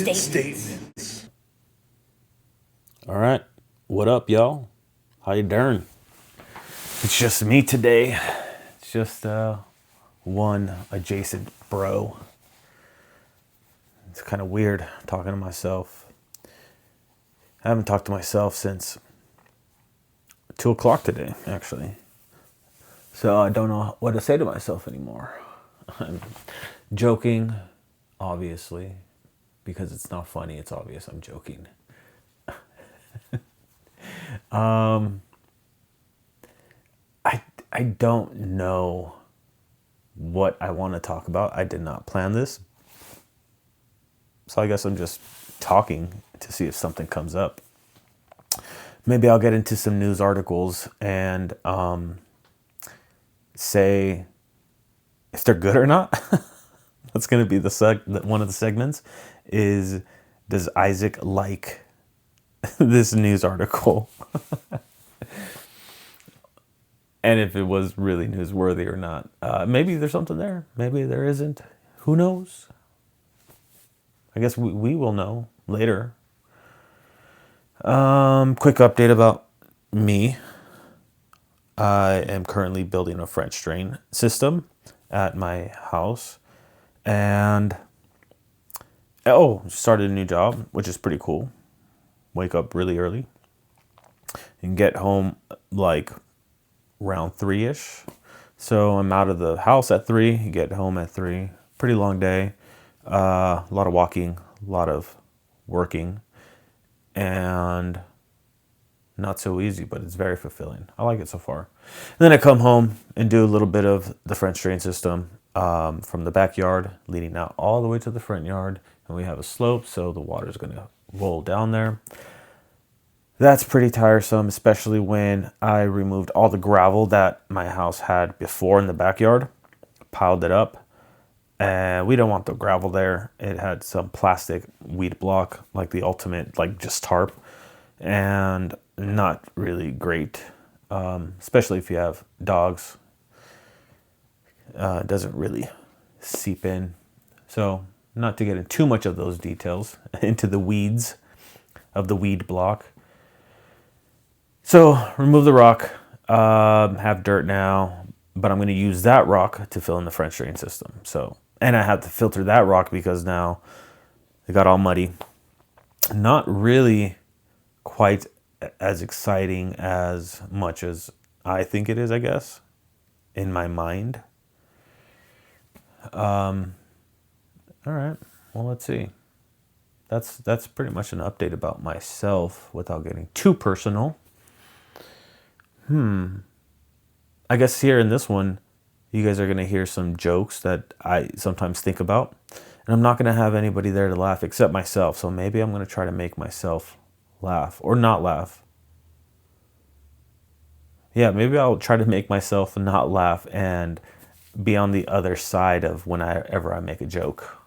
statements. All right, what up, y'all? How you doing? It's just me today. It's just one adjacent bro. It's kind of weird talking to myself. I haven't talked to myself since 2 o'clock today, actually. So I don't know what to say to myself anymore. I'm joking, obviously, because it's not funny. It's obvious I'm joking. I don't know what I want to talk about. I did not plan this. So I guess I'm just talking to see if something comes up. Maybe I'll get into some news articles and say if they're good or not. That's going to be one of the segments is, does Isaac like this news article? And if it was really newsworthy or not. Maybe there's something there. Maybe there isn't. Who knows? I guess we will know later. Quick update about me. I am currently building a French drain system at my house. And, started a new job, which is pretty cool. Wake up really early and get home like around 3-ish. So I'm out of the house at 3, get home at 3. Pretty long day. A lot of walking, a lot of working, and not so easy, but it's very fulfilling. I like it so far. And then I come home and do a little bit of the French drain system from the backyard leading out all the way to the front yard. And we have a slope, so the water is going to roll down there. That's pretty tiresome, especially when I removed all the gravel that my house had before in the backyard, piled it up, and we don't want the gravel there. It had some plastic weed block, like the ultimate, like just tarp, and not really great, especially if you have dogs. It doesn't really seep in. So not to get into too much of those details, into the weeds of the weed block. So remove the rock, have dirt now, but I'm going to use that rock to fill in the French drain system. So, and I have to filter that rock because now it got all muddy. Not really quite as exciting as much as I think it is, I guess, in my mind. All right, well, let's see. That's pretty much an update about myself without getting too personal. I guess here in this one, you guys are going to hear some jokes that I sometimes think about. And I'm not going to have anybody there to laugh except myself. So maybe I'm going to try to make myself laugh or not laugh. Yeah, maybe I'll try to make myself not laugh and be on the other side of whenever I make a joke.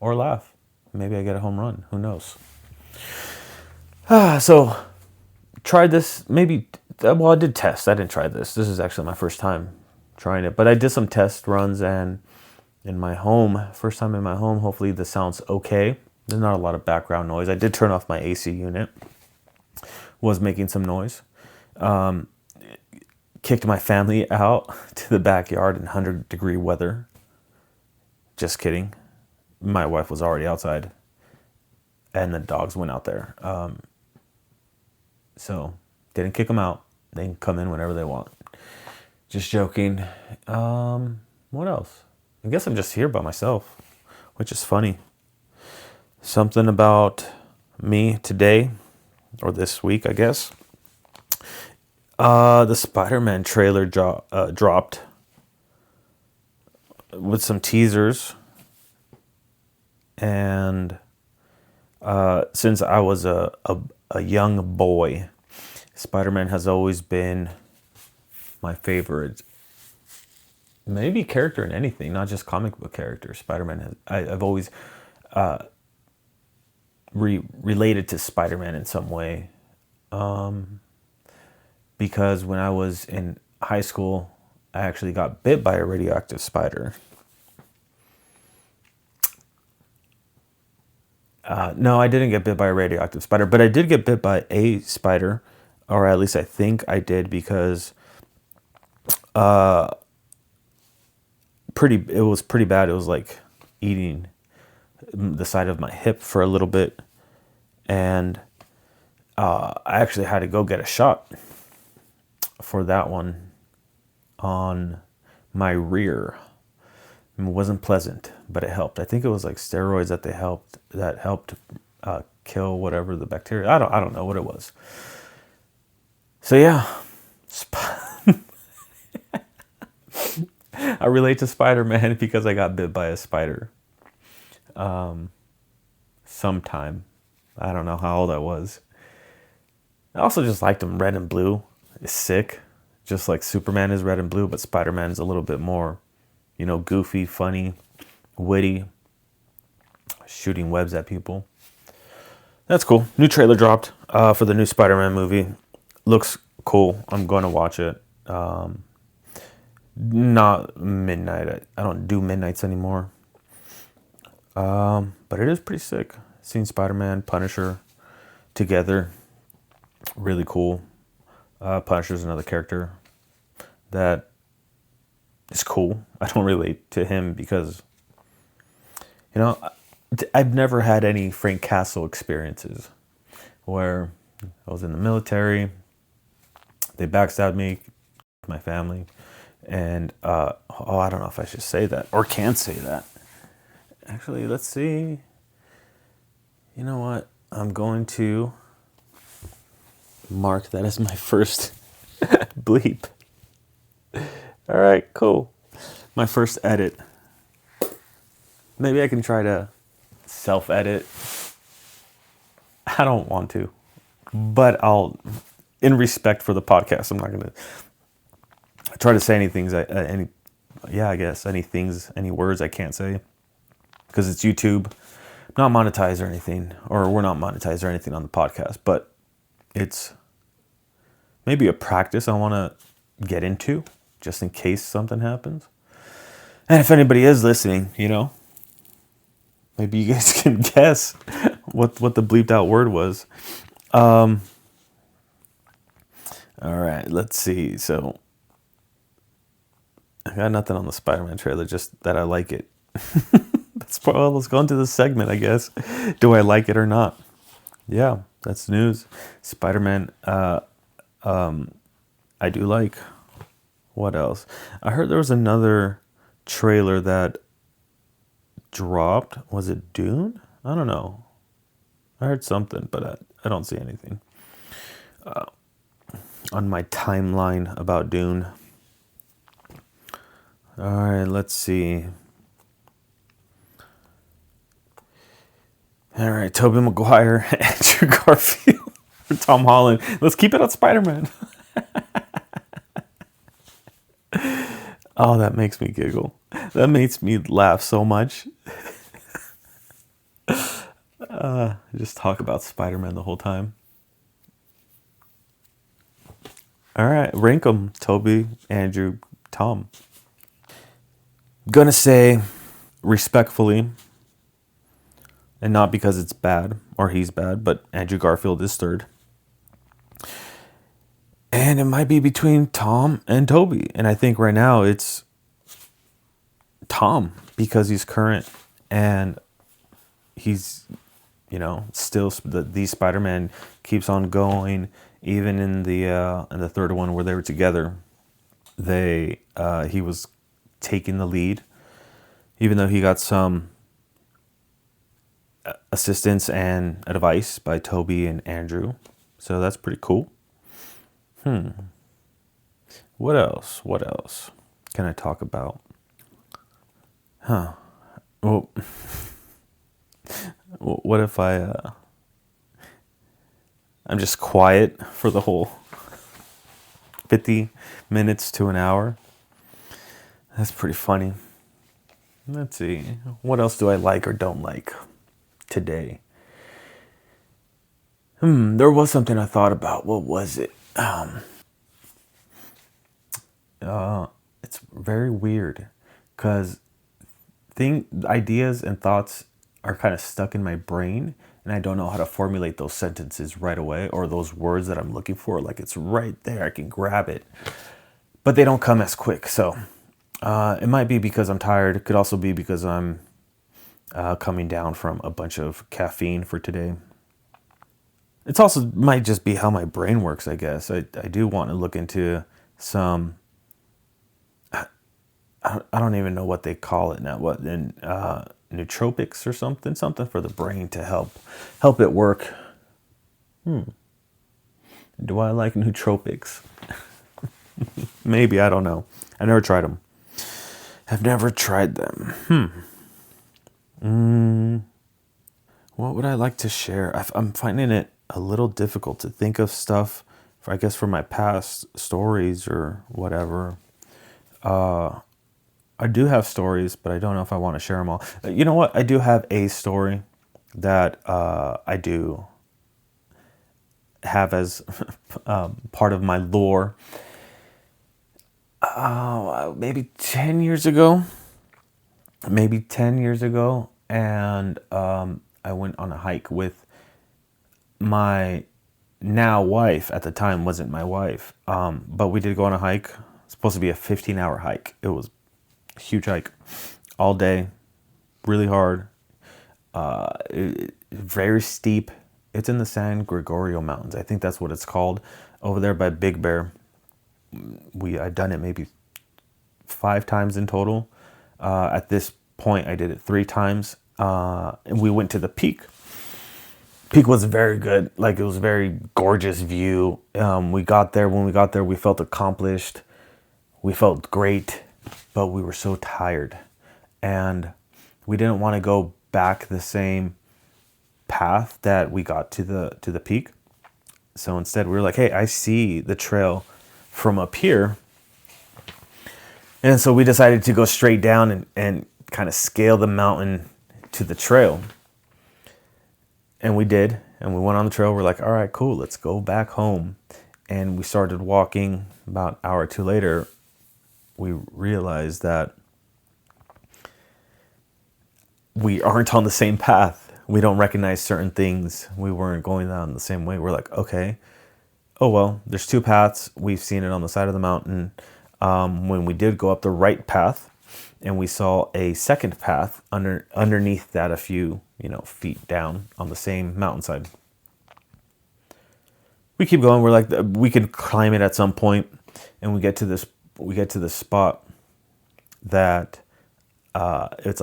Or laugh. Maybe I get a home run. Who knows? So, tried this maybe... Well, I did test. I didn't try this. This is actually my first time trying it. But I did some test runs and in my home, first time in my home, hopefully this sounds okay. There's not a lot of background noise. I did turn off my AC unit. Was making some noise. Kicked my family out to the backyard in 100-degree weather. Just kidding. My wife was already outside. And the dogs went out there. So, didn't kick them out. They can come in whenever they want. Just joking. What else? I guess I'm just here by myself, which is funny. Something about me today, or this week, I guess. The Spider-Man trailer dropped with some teasers. And since I was a young boy, Spider-Man has always been my favorite, maybe character in anything, not just comic book character. Spider-Man I've always related to Spider-Man in some way. Because when I was in high school, I actually got bit by a radioactive spider. No, I didn't get bit by a radioactive spider, but I did get bit by a spider, or at least I think I did because it was pretty bad. It was like eating the side of my hip for a little bit, and I actually had to go get a shot for that one on my rear. It wasn't pleasant, but it helped. I think it was like steroids that helped kill whatever the bacteria. I don't know what it was. So yeah, I relate to Spider-Man because I got bit by a spider. Sometime, I don't know how old I was. I also just liked him. Red and blue is sick, just like Superman is red and blue, but Spider-Man is a little bit more, goofy, funny, witty, shooting webs at people. That's cool. New trailer dropped for the new Spider-Man movie. Looks cool. I'm going to watch it. Not midnight. I don't do midnights anymore. But it is pretty sick. Seeing Spider-Man, Punisher together. Really cool. Punisher's another character that is cool. I don't relate to him because, I've never had any Frank Castle experiences where I was in the military, they backstabbed me, my family, and I don't know if I should say that or can say that. Actually, let's see. You know what? I'm going to mark that as my first bleep. All right, cool. My first edit. Maybe I can try to self-edit. I don't want to, but in respect for the podcast, I'm not going to try to say any words I can't say because it's YouTube. Not monetized or anything, or we're not monetized or anything on the podcast, but it's maybe a practice I want to get into just in case something happens. And if anybody is listening, maybe you guys can guess what the bleeped out word was. All right, let's see. So I got nothing on the Spider-Man trailer, just that I like it. Let's go into this segment, I guess. Do I like it or not? Yeah, that's news. Spider-Man, I do like. What else? I heard there was another trailer that dropped. Was it Dune? I don't know. I heard something, but I don't see anything on my timeline about Dune. All right, let's see. All right, Tobey Maguire, Andrew Garfield, Tom Holland. Let's keep it on Spider-Man. Oh, that makes me giggle. That makes me laugh so much. Just talk about Spider-Man the whole time. All right, rank them. Tobey, Andrew, Tom. Gonna say respectfully, and not because it's bad or he's bad, but Andrew Garfield is third. And it might be between Tom and Tobey. And I think right now it's Tom because he's current and he's, still the Spider-Man keeps on going. Even in the third one where they were together, he was taking the lead, even though he got some assistance and advice by Tobey and Andrew. So that's pretty cool. What else can I talk about? Well, what if I'm just quiet for the whole 50 minutes to an hour? That's pretty funny. Let's see. What else do I like or don't like today? There was something I thought about. What was it? It's very weird because ideas and thoughts are kind of stuck in my brain, and I don't know how to formulate those sentences right away, or those words that I'm looking for. Like, it's right there, I can grab it, but they don't come as quick. So it might be because I'm tired. It could also be because I'm coming down from a bunch of caffeine for today. It's also might just be how my brain works, I guess. I do want to look into some, I don't even know what they call it now. What in nootropics or something for the brain to help it work. Do I like nootropics? Maybe, I don't know. I never tried them. I've never tried them. What would I like to share? I'm finding it a little difficult to think of stuff for, I guess, for my past stories or whatever. I do have stories, but I don't know if I want to share them all. You know what? I do have a story that I do have as part of my lore. Maybe 10 years ago. And I went on a hike with my now wife. At the time wasn't my wife, but we did go on a hike. It's supposed to be a 15-hour hike. It was a huge hike, all day, really hard, very steep. It's in the San Gregorio Mountains. I think that's what it's called, over there by Big Bear. I've done it maybe 5 times in total. At this point, I did it 3 times, and we went to the peak. Peak was very good. Like, it was a very gorgeous view. When we got there, we felt accomplished. We felt great, but we were so tired, and we didn't want to go back the same path that we got to the peak. So instead, we were like, hey, I see the trail from up here. And so we decided to go straight down and kind of scale the mountain to the trail. And we did. And we went on the trail. We're like, all right, cool, let's go back home. And we started walking. About an hour or 2 later, we realized that we aren't on the same path. We don't recognize certain things. We weren't going down the same way. We're like, okay, oh, well, there's 2 paths. We've seen it on the side of the mountain. When we did go up the right path, and we saw a second path underneath that, a few feet down on the same mountainside. We keep going. We're like, we could climb it at some point, and we get to this spot that it's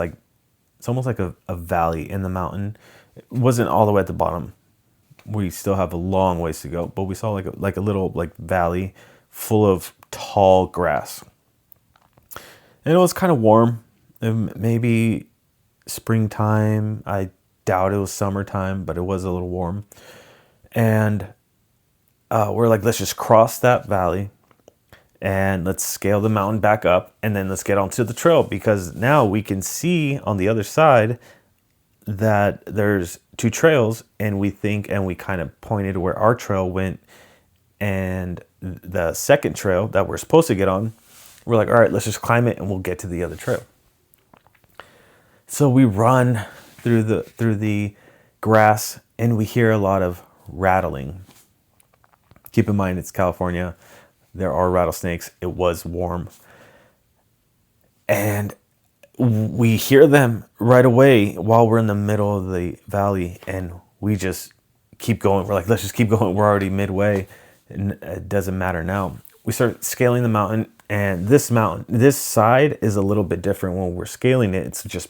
almost like a valley in the mountain. It wasn't all the way at the bottom. We still have a long ways to go, but we saw like a little valley full of tall grass. And it was kind of warm. Maybe springtime. I doubt it was summertime, but it was a little warm. And we're like, let's just cross that valley and let's scale the mountain back up, and then let's get onto the trail, because now we can see on the other side that there's 2 trails, and we kind of pointed where our trail went, and the second trail that we're supposed to get on, we're like, all right, let's just climb it and we'll get to the other trail. So we run through the grass, and we hear a lot of rattling. Keep in mind, it's California. There are rattlesnakes. It was warm. And we hear them right away while we're in the middle of the valley, and we just keep going. We're like, let's just keep going. We're already midway, and it doesn't matter now. We start scaling the mountain, and this side is a little bit different. When we're scaling it, it's just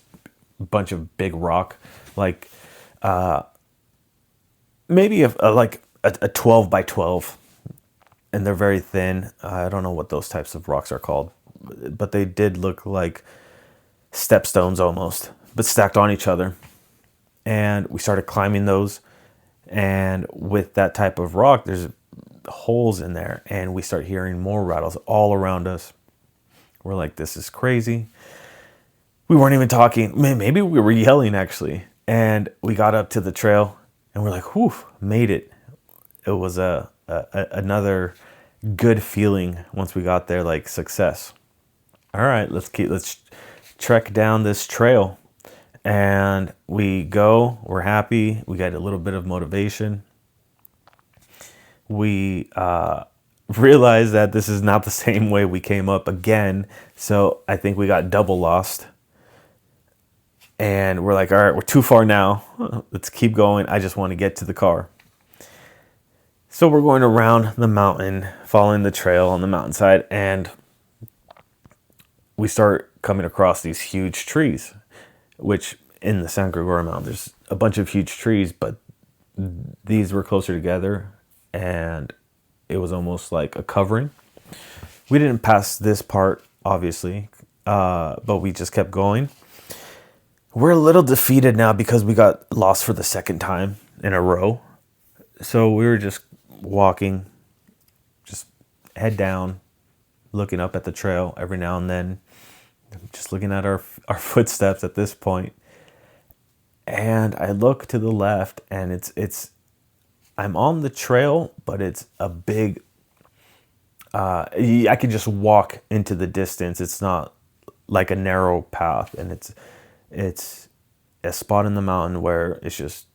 a bunch of big rock, like maybe a 12 by 12. And they're very thin. I don't know what those types of rocks are called, but they did look like stepstones almost, but stacked on each other. And we started climbing those. And with that type of rock, there's holes in there. And we start hearing more rattles all around us. We're like, this is crazy. We weren't even talking. Maybe we were yelling, actually. And we got up to the trail, and we're like, whew, made it. It was another good feeling once we got there, like success. All right, let's trek down this trail. And we go, we're happy, we get a little bit of motivation. We realize that this is not the same way we came up again. So I think we got double lost. And we're like, all right, we're too far now. Let's keep going. I just want to get to the car. So we're going around the mountain, following the trail on the mountainside, and we start coming across these huge trees, which in the San Gregorio Mountain, there's a bunch of huge trees, but these were closer together, and it was almost like a covering. We didn't pass this part, obviously, but we just kept going. We're a little defeated now because we got lost for the second time in a row. So we were just walking, just head down, looking up at the trail every now and then, just looking at our footsteps at this point. And I look to the left, and it's I'm on the trail, but it's a big I could just walk into the distance. It's not like a narrow path, and it's a spot in the mountain where it's just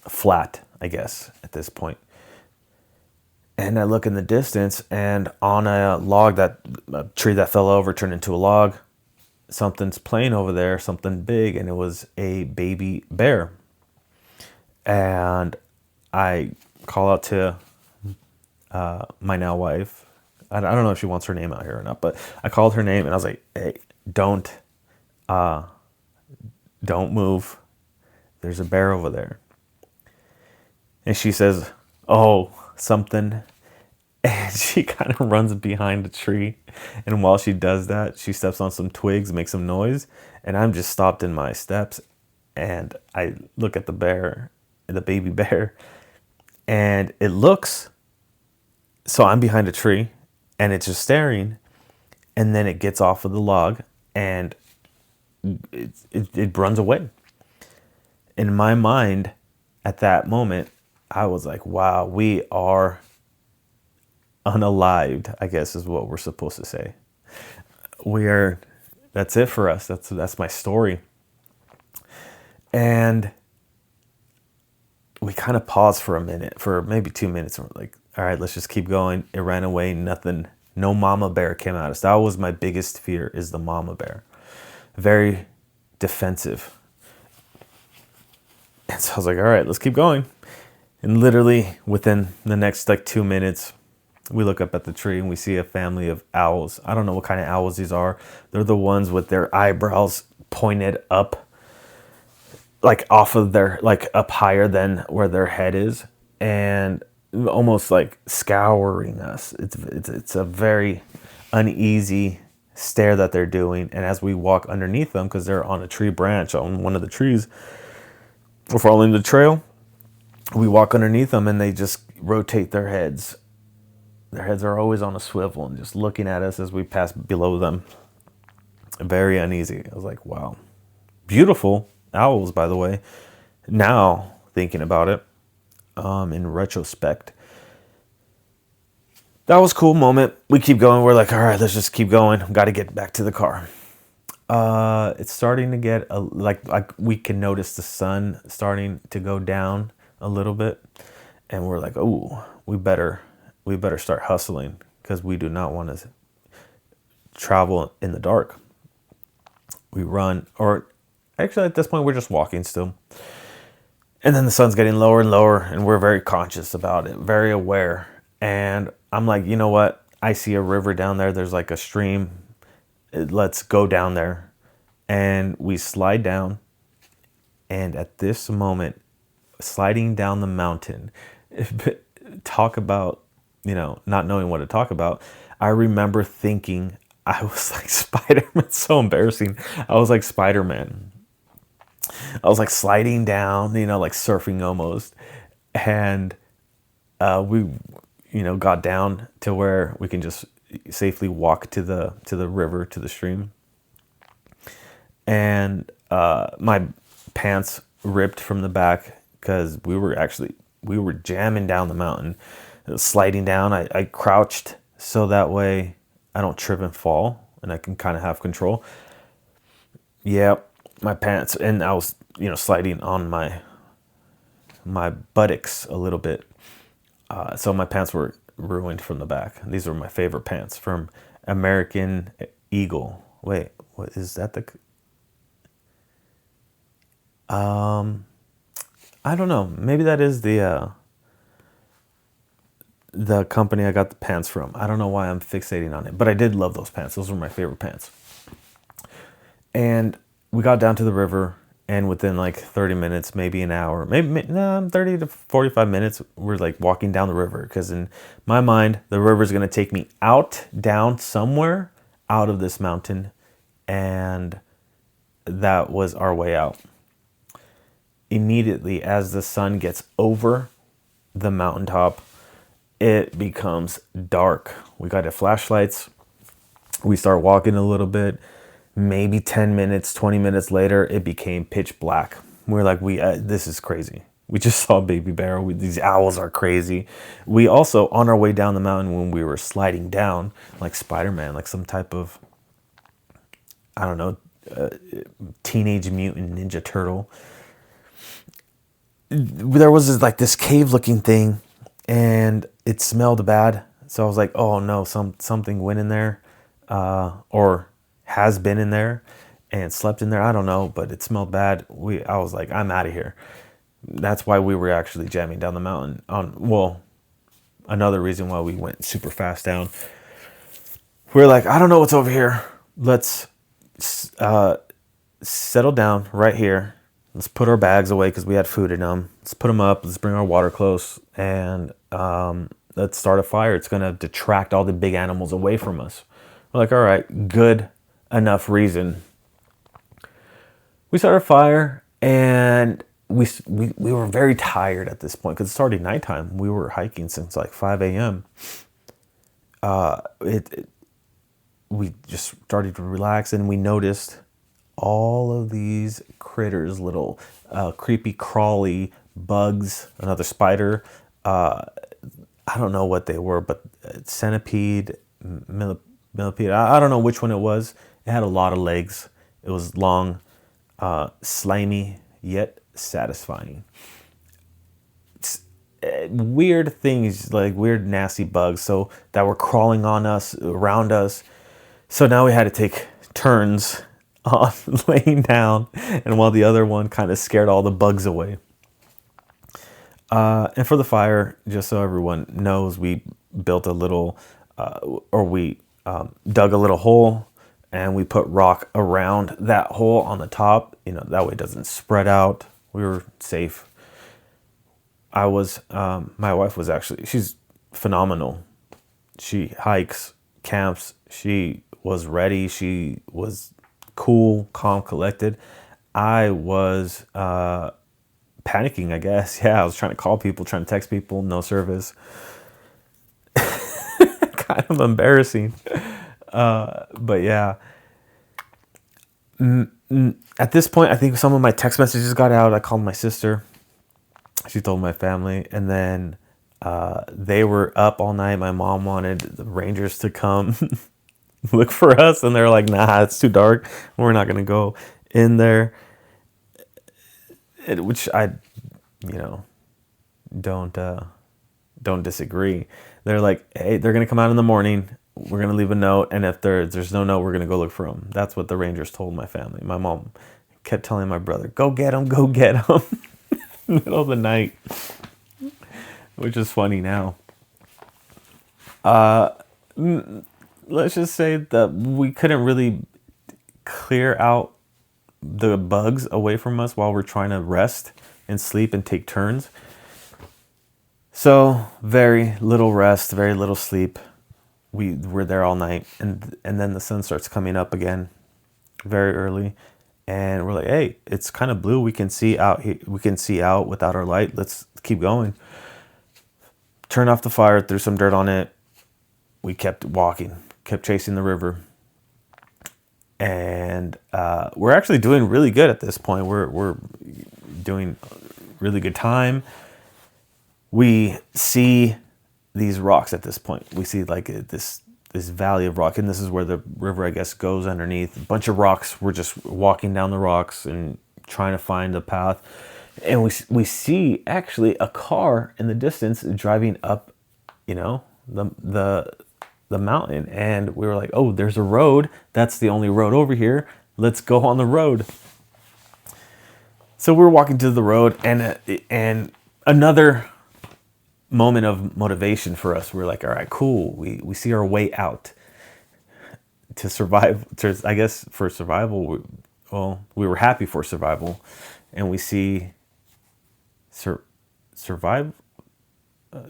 flat, I guess, at this point. And I look in the distance, and on a tree that fell over turned into a log. Something's playing over there, something big, and it was a baby bear. And I call out to my now wife. I don't know if she wants her name out here or not, but I called her name, and I was like, "Hey, don't move. There's a bear over there." And she says, "Oh, something." And she kind of runs behind a tree. And while she does that, she steps on some twigs, makes some noise. And I'm just stopped in my steps. And I look at the bear, the baby bear. And it looks, so I'm behind a tree, and it's just staring. And then it gets off of the log, and it runs away. In my mind, at that moment, I was like, wow, we are unalived, I guess is what we're supposed to say. That's it for us. That's my story. And we kind of paused for a minute, for maybe 2 minutes, and we're like, all right, let's just keep going. It ran away, nothing, no mama bear came at us. That was my biggest fear, is the mama bear. Very defensive. And so I was like, all right, let's keep going. And literally within the next 2 minutes, we look up at the tree and we see a family of owls. I don't know what kind of owls these are. They're the ones with their eyebrows pointed up, like off of their, like up higher than where their head is, and almost like scouring us. It's a very uneasy stare that they're doing. And as we walk underneath them, because they're on a tree branch on one of the trees, we're following the trail. We walk underneath them, and they just rotate their heads. Their heads are always on a swivel and just looking at us as we pass below them. Very uneasy. I was like, wow. Beautiful owls, by the way. Now, thinking about it, in retrospect, that was a cool moment. We keep going. We're like, all right, let's just keep going. Got to get back to the car. It's starting to get, like we can notice the sun starting to go down a little bit. And we're like, oh, we better start hustling, because we do not want to travel in the dark. We run, or actually at this point we're just walking still. And then the sun's getting lower and lower, and we're very conscious about it, very aware. And I'm like, you know what? I see a river down there. There's like a stream. Let's go down there. And we slide down. And at this moment, sliding down the mountain, talk about, not knowing what to talk about. I remember thinking I was like Spider-Man. It's so embarrassing. I was like Spider-Man. I was like sliding down, like surfing almost. And we, got down to where we can just safely walk to the river, to the stream. And my pants ripped from the back, because we were jamming down the mountain. Sliding down, I crouched so that way I don't trip and fall, and I can kind of have control. Yeah, my pants, and I was, sliding on my buttocks a little bit. So my pants were ruined from the back. These were my favorite pants from American Eagle. Wait, what is that? I don't know. Maybe that is the company I got the pants from. I don't know why I'm fixating on it, but I did love those pants. Those were my favorite pants. And we got down to the river, and within like 30 minutes, maybe an hour, maybe 30 to 45 minutes, we're like walking down the river, because in my mind, the river is going to take me out, down somewhere out of this mountain, and that was our way out. Immediately, as the sun gets over the mountaintop, it becomes dark. We got our flashlights. We start walking a little bit. Maybe 10 minutes, 20 minutes later, it became pitch black. We're like, this is crazy. We just saw a baby bear. These owls are crazy. We also, on our way down the mountain, when we were sliding down, like Spider-Man, like some type of, I don't know, Teenage Mutant Ninja Turtle, there was this cave-looking thing, and it smelled bad. So I was like, oh no, something went in there, or has been in there and slept in there. I don't know, but it smelled bad. I was like, I'm out of here. That's why we were actually jamming down the mountain. Another reason why we went super fast down. We were like, I don't know what's over here. Let's settle down right here. Let's put our bags away because we had food in them. Let's put them up. Let's bring our water close, and let's start a fire. It's going to detract all the big animals away from us. We're like, all right, good enough reason. We started a fire, and we were very tired at this point because it's already nighttime. We were hiking since like 5 a.m. We just started to relax, and we noticed all of these critters, little creepy crawly bugs, another spider. I don't know what they were, but centipede, millipede. I don't know which one it was. It had a lot of legs. It was long, slimy, yet satisfying. Weird things, like weird nasty bugs, so that were crawling on us, around us. So now we had to take turns on laying down, and while the other one kind of scared all the bugs away. And for the fire, just so everyone knows, we built a little, dug a little hole, and we put rock around that hole on the top. That way it doesn't spread out. We were safe. My wife was she's phenomenal. She hikes, camps. She was ready. She was cool, calm, collected. I was panicking, I guess. Yeah, I was trying to call people, trying to text people, no service. Kind of embarrassing. But yeah. At this point, I think some of my text messages got out. I called my sister. She told my family. And then they were up all night. My mom wanted the Rangers to come look for us. And they're like, nah, it's too dark. We're not going to go in there. Which I, don't disagree. They're like, hey, they're going to come out in the morning. We're going to leave a note. And if there's no note, we're going to go look for them. That's what the Rangers told my family. My mom kept telling my brother, go get them, go get them. Middle of the night. Which is funny now. Let's just say that we couldn't really clear out the bugs away from us while we're trying to rest and sleep and take turns. So very little rest, very little sleep. We were there all night, and then the sun starts coming up again very early, and we're like, hey, it's kind of blue. We can see out. We can see out without our light. Let's keep going. Turn off the fire, threw some dirt on it. We kept walking, kept chasing the river. And we're actually doing really good at this point. We're doing really good time. We see these rocks at this point. We see like this this valley of rock, and this is where the river, I guess, goes underneath. A bunch of rocks. We're just walking down the rocks and trying to find the path, and we see actually a car in the distance driving up, you know, the mountain, and we were like, oh, there's a road. That's the only road over here. Let's go on the road. So we're walking to the road, and another moment of motivation for us. We're like, all right, cool. We see our way out to survive. I guess for survival, we were happy for survival, and we see survive.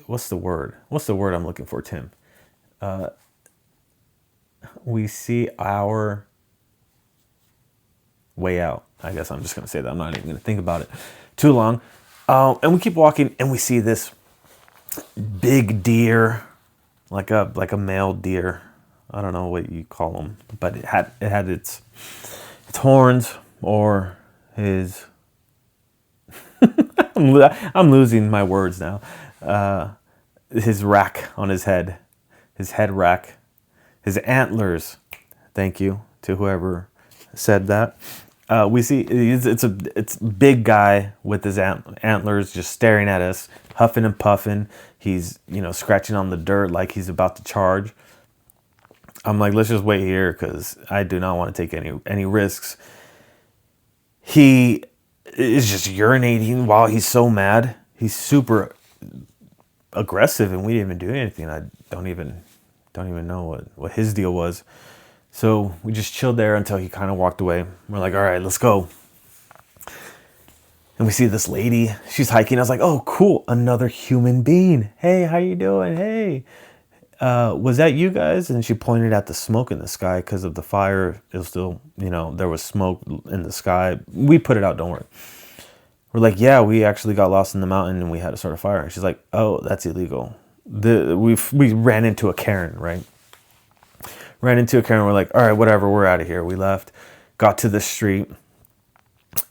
What's the word? What's the word I'm looking for, Tim? We see our way out. I guess I'm just going to say that. I'm not even going to think about it too long. And we keep walking, and we see this big deer, like a male deer. I don't know what you call them, but it had its horns, or his. I'm losing my words now. His rack on his head, his head rack, his antlers. Thank you to whoever said that. We see it's a big guy with his antlers just staring at us, huffing and puffing. He's, scratching on the dirt like he's about to charge. I'm like, let's just wait here because I do not want to take any risks. He is just urinating while he's so mad. He's super aggressive, and we didn't even do anything. I don't even know what his deal was. So we just chilled there until he kind of walked away. We're like, all right, let's go. And we see this lady. She's hiking. I was like, oh, cool. Another human being. Hey, how you doing? Hey, was that you guys? And she pointed at the smoke in the sky because of the fire. It was still, there was smoke in the sky. We put it out. Don't worry. We're like, yeah, we actually got lost in the mountain and we had to start a fire. And she's like, oh, that's illegal. We ran into a Karen, right? Ran into a Karen. We're like, all right, whatever. We're out of here. We left, got to the street,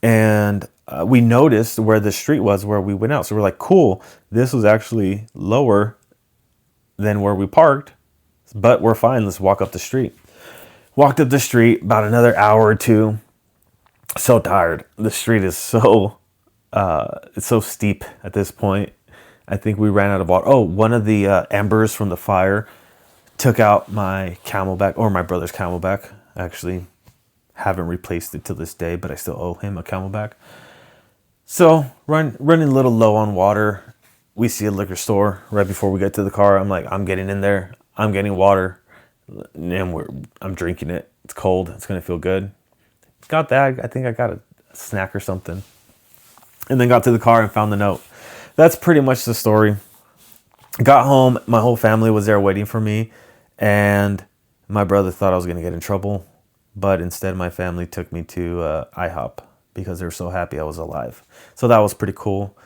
and we noticed where the street was where we went out. So we're like, cool. This was actually lower than where we parked, but we're fine. Let's walk up the street. Walked up the street about another hour or two. So tired. The street is it's so steep at this point. I think we ran out of water. Oh, one of the embers from the fire took out my Camelback, or my brother's Camelback. I actually haven't replaced it to this day, but I still owe him a Camelback. So running a little low on water. We see a liquor store right before we get to the car. I'm like, I'm getting in there. I'm getting water, and I'm drinking it. It's cold. It's gonna feel good. Got that. I think I got a snack or something, and then got to the car and found the note. That's pretty much the story. Got home. My whole family was there waiting for me. And my brother thought I was going to get in trouble, but instead my family took me to IHOP because they were so happy I was alive. So that was pretty cool.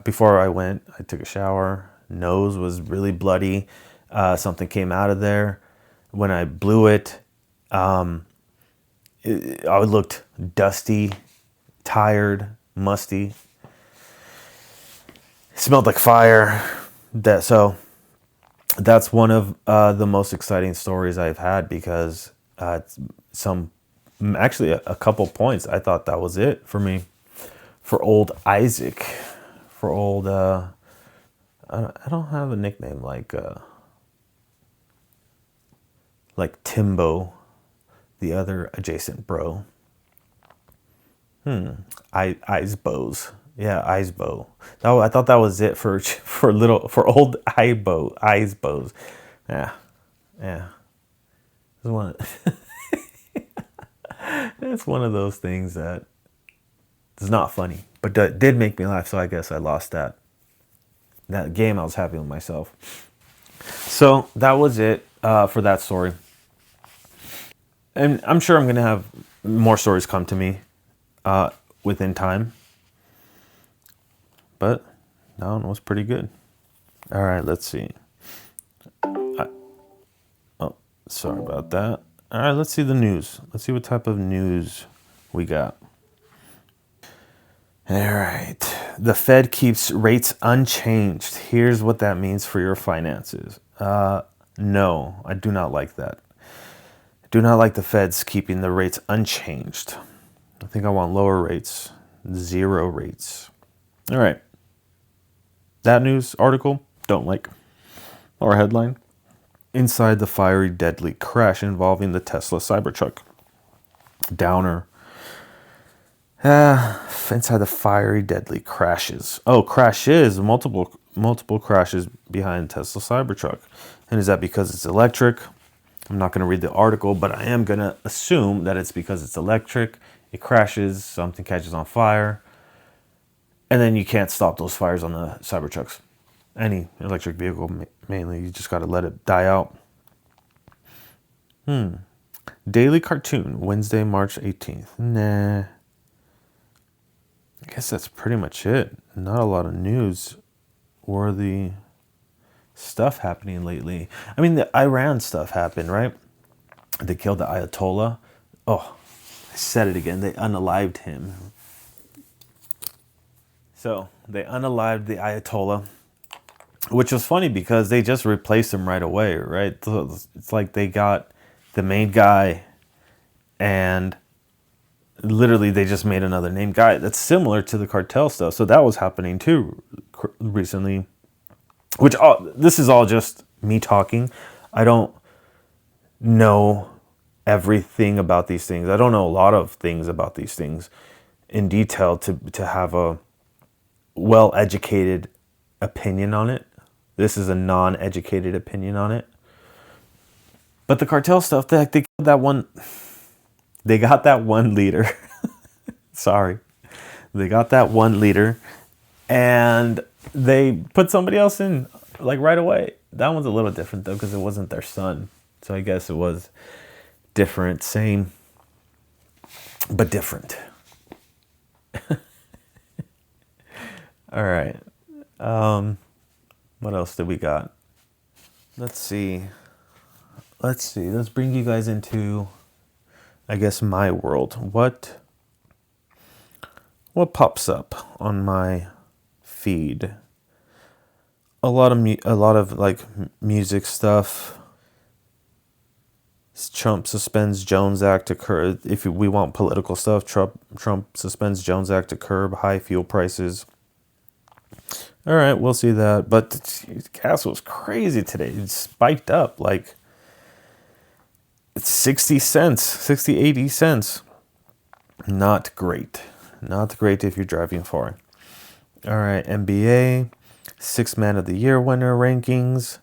Before I went, I took a shower. Nose was really bloody. Something came out of there. When I blew it, I looked dusty, tired, musty. It smelled like fire. That's one of the most exciting stories I've had because a couple points, I thought that was it for me. For old Isaac, for old, I don't have a nickname like Timbo, the other adjacent bro. Ize-Bo's. Yeah, Ize-Bo. I thought that was it for old Ize-Bo's. Yeah. It's one of those things that is not funny, but that did make me laugh. So I guess I lost that game. I was happy with myself. So that was it for that story. And I'm sure I'm gonna have more stories come to me within time. But that one was pretty good. All right, let's see. Sorry about that. All right, let's see the news. Let's see what type of news we got. All right. The Fed keeps rates unchanged. Here's what that means for your finances. No, I do not like that. I do not like the feds keeping the rates unchanged. I think I want lower rates, 0 rates. All right. That news article, don't like. Or headline. Inside the fiery, deadly crash involving the Tesla Cybertruck. Downer. Inside the fiery, deadly crashes. Oh, crashes. Multiple crashes behind Tesla Cybertruck. And is that because it's electric? I'm not going to read the article, but I am going to assume that it's because it's electric. It crashes, something catches on fire, and then you can't stop those fires on the Cybertrucks. Any electric vehicle, mainly, you just got to let it die out. Daily cartoon, Wednesday, March 18th. Nah. I guess that's pretty much it. Not a lot of news worthy stuff happening lately. I mean, the Iran stuff happened, right? They killed the Ayatollah. Oh, I said it again. They unalived him. So they unalived the Ayatollah, which was funny because they just replaced him right away, right? It's like they got the main guy and literally they just made another named guy. That's similar to the cartel stuff. So that was happening too recently, which this is all just me talking. I don't know everything about these things. I don't know a lot of things about these things in detail to have a well-educated opinion on it. This is a non-educated opinion on it. But the cartel stuff, they killed that one. They got that one leader. Sorry. They got that one leader and they put somebody else in like right away. That one's a little different though because it wasn't their son. So I guess it was different, same, but different. All right. What else did we got? Let's see. Let's bring you guys into, I guess, my world. What pops up on my feed? A lot of like music stuff. Trump suspends Jones Act to curb. If we want political stuff, Trump suspends Jones Act to curb high fuel prices. All right, we'll see that. But gas was crazy today. It spiked up like it's 60 cents, 60, 80 cents. Not great. Not great if you're driving far. All right, NBA, 6th Man of the Year winner rankings.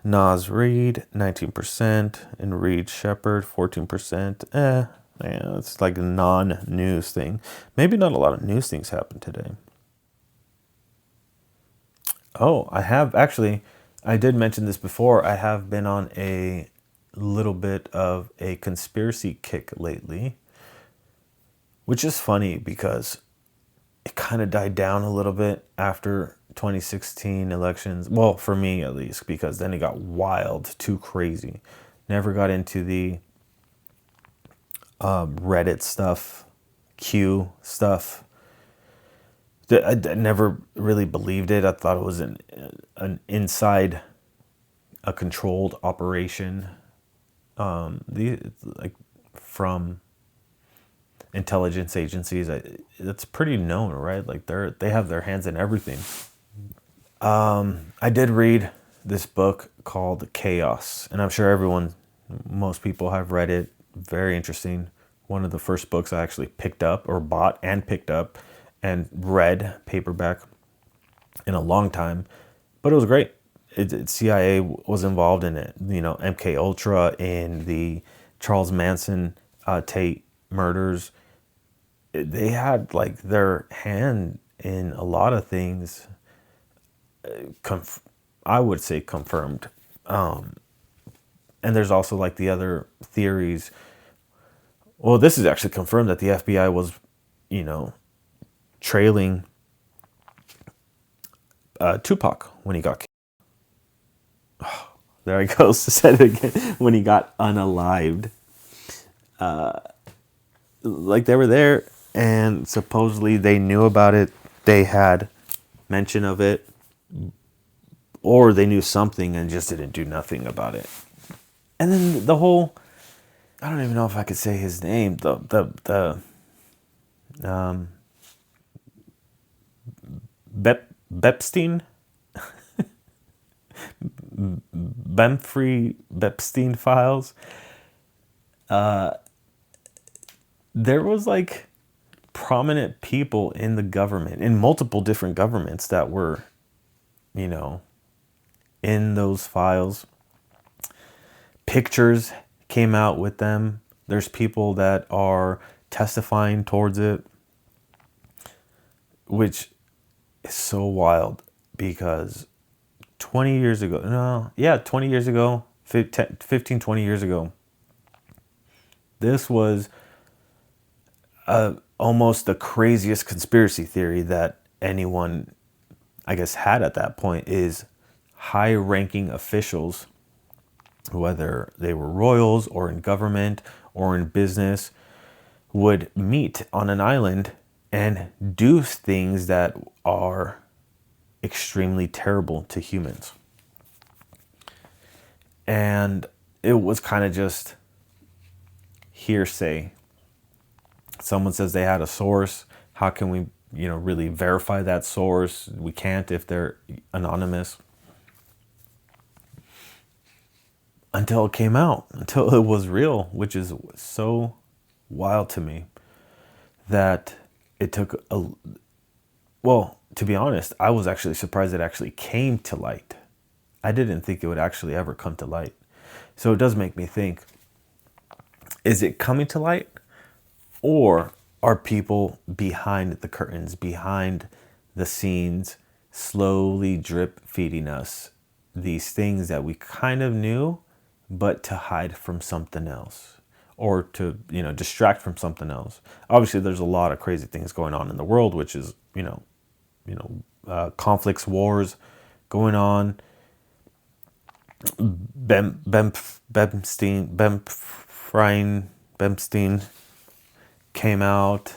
Nas Reed, 19%, and Reed Shepherd, 14%. Yeah, it's like a non-news thing. Maybe not a lot of news things happened today. Oh, I did mention this before. I have been on a little bit of a conspiracy kick lately, which is funny because it kind of died down a little bit after 2016 elections. Well, for me at least, because then it got wild, too crazy. Never got into the Reddit stuff, Q stuff. I never really believed it. I thought it was an inside, a controlled operation. Like from intelligence agencies. It's pretty known, right? Like they have their hands in everything. I did read this book called Chaos, and I'm sure most people have read it. Very interesting. One of the first books I actually picked up or bought and picked up and read paperback in a long time, but it was great. CIA was involved in it. MK Ultra and the Charles Manson, Tate murders. They had like their hand in a lot of things. I would say confirmed. And there's also like the other theories. Well, this is actually confirmed that the FBI was, trailing Tupac when he got killed. Oh, there he goes. Said it again. When he got unalived. Like they were there and supposedly they knew about it. They had mention of it. or they knew something and just didn't do nothing about it. And then the whole, I don't even know if I could say his name, um, Bepstein, Bepstein files. There was like prominent people in the government, in multiple different governments, that were, you know, in those files. Pictures came out with them. There's people that are testifying towards it, which is so wild because 20 years ago, no, yeah, 20 years ago, 15, 20 years ago, this was almost the craziest conspiracy theory that anyone, I guess, had at that point, is high-ranking officials, whether they were royals or in government or in business, would meet on an island and do things that are extremely terrible to humans. And it was kind of just hearsay. Someone says they had a source. How can we, really verify that source? We can't if they're anonymous. Until it came out, until it was real, which is so wild to me that it took well, to be honest, I was actually surprised it actually came to light. I didn't think it would actually ever come to light. So it does make me think, is it coming to light? Or are people behind the curtains, behind the scenes, slowly drip feeding us these things that we kind of knew, but to hide from something else, or to, distract from something else? Obviously, there's a lot of crazy things going on in the world, which is, conflicts, wars going on. Bemstein came out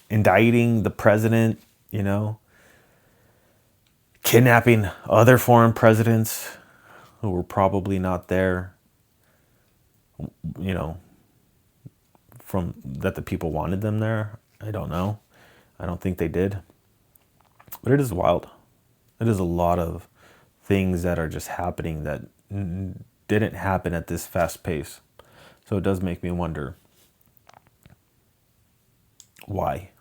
indicting the president, kidnapping other foreign presidents who were probably not there, from that the people wanted them there. I don't know. I don't think they did. But it is wild. It is a lot of things that are just happening that didn't happen at this fast pace. So it does make me wonder, why?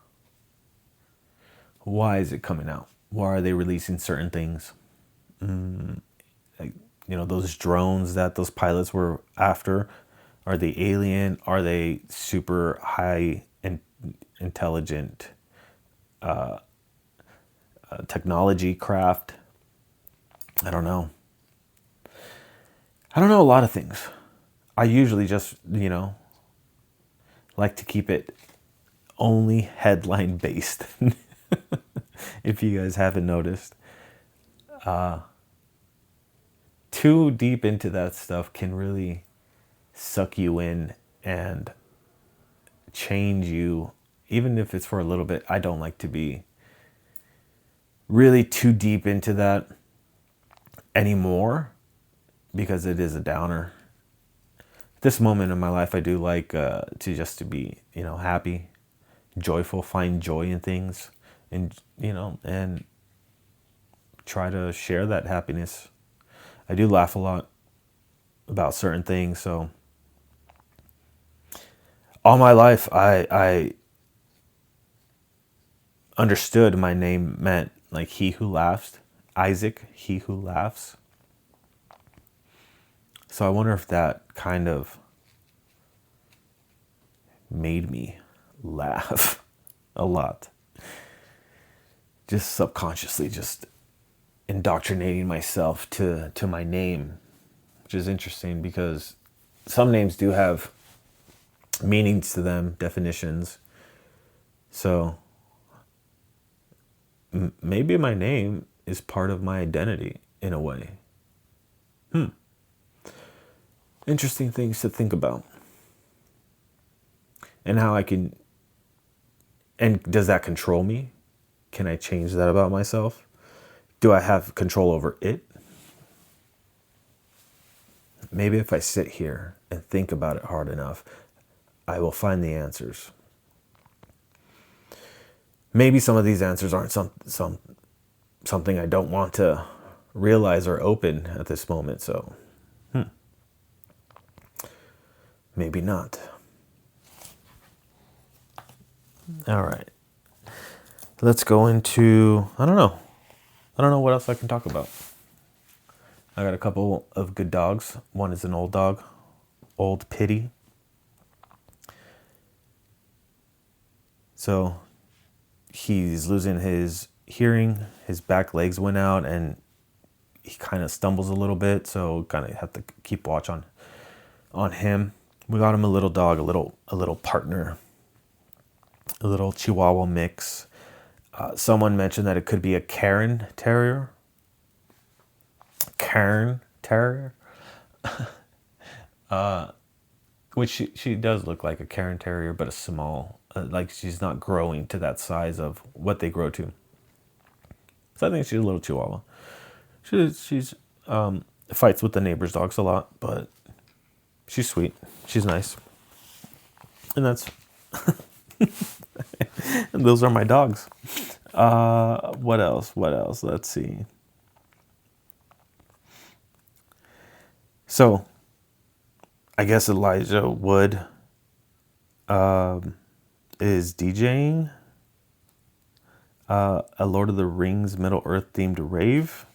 Why is it coming out? Why are they releasing certain things? Like, those drones that those pilots were after, are they alien? Are they super high and intelligent technology craft? I don't know. I don't know a lot of things. I usually just, like to keep it only headline based. If you guys haven't noticed. Too deep into that stuff can really suck you in and change you, even if it's for a little bit. I don't like to be really too deep into that anymore because it is a downer. This moment in my life, I do like to be, happy, joyful, find joy in things, and and try to share that happiness. I do laugh a lot about certain things. So all my life, I understood my name meant like he who laughs, Isaac, he who laughs. So I wonder if that kind of made me laugh a lot. Just subconsciously, just indoctrinating myself to my name, which is interesting because some names do have meanings to them, definitions. So maybe my name is part of my identity in a way. Interesting things to think about. And how I can, and does that control me? Can I change that about myself? Do I have control over it? Maybe if I sit here and think about it hard enough, I will find the answers. Maybe some of these answers aren't something I don't want to realize or open at this moment, so maybe not. All right. Let's go into, I don't know what else I can talk about. I got a couple of good dogs. One is an old dog, Old Pity. So he's losing his hearing. His back legs went out and he kind of stumbles a little bit. So kind of have to keep watch on him. We got him a little dog, a little partner, a little Chihuahua mix. Someone mentioned that it could be a Cairn Terrier. Cairn Terrier. Which she does look like a Cairn Terrier, but a small, like she's not growing to that size of what they grow to. So I think she's a little Chihuahua. She's fights with the neighbors' dogs a lot, but she's sweet. She's nice. And that's and those are my dogs. What else? Let's see. So, I guess Elijah Wood is DJing a Lord of the Rings Middle Earth themed rave.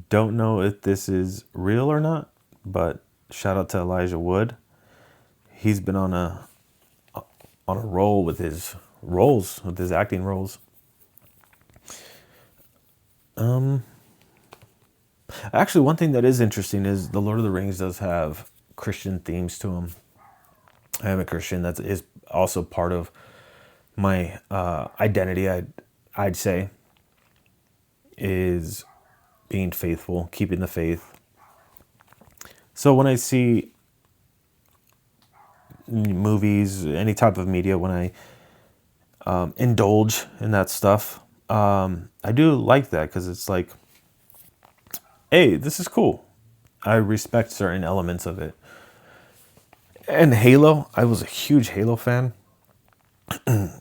Don't know if this is real or not, but shout out to Elijah Wood. He's been on a roll with his roles, with his acting roles. Actually, one thing that is interesting is the Lord of the Rings does have Christian themes to them. I am a Christian. That is also part of my identity. I'd say is being faithful, keeping the faith. So when I see movies, any type of media, when I indulge in that stuff, I do like that because it's like, hey, this is cool. I respect certain elements of it. And Halo, I was a huge Halo fan.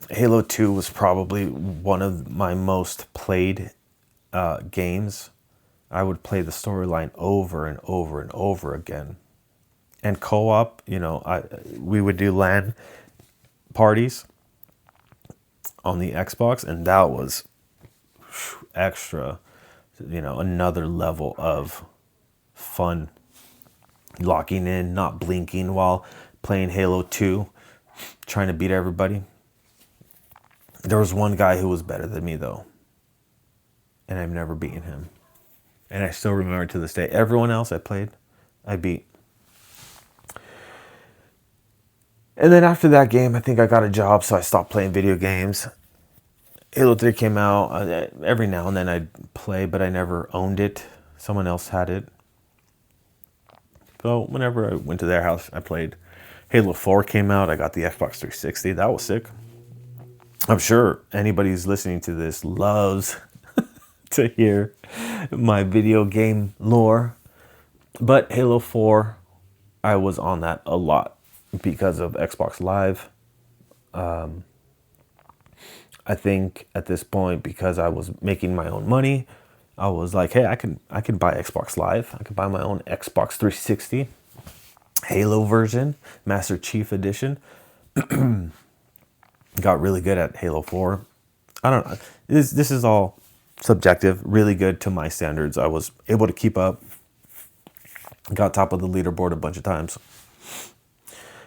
Halo 2 was probably one of my most played games. I would play the storyline over and over and over again. And co-op, we would do LAN parties on the Xbox, and that was extra, another level of fun. Locking in, not blinking while playing Halo 2, trying to beat everybody. There was one guy who was better than me, though, and I've never beaten him. And I still remember to this day, everyone else I beat. And then after that game, I think I got a job, so I stopped playing video games. Halo 3 came out. Every now and then I'd play, but I never owned it. Someone else had it. So whenever I went to their house, I played. Halo 4 came out. I got the Xbox 360. That was sick. I'm sure anybody who's listening to this loves to hear my video game lore. But Halo 4, I was on that a lot because of Xbox Live. I think at this point, because I was making my own money, I was like, hey, I can buy Xbox Live. I can buy my own Xbox 360 Halo version, Master Chief Edition. Got really good at Halo 4. I don't know. This is all subjective. Really good to my standards. I was able to keep up. Got top of the leaderboard a bunch of times.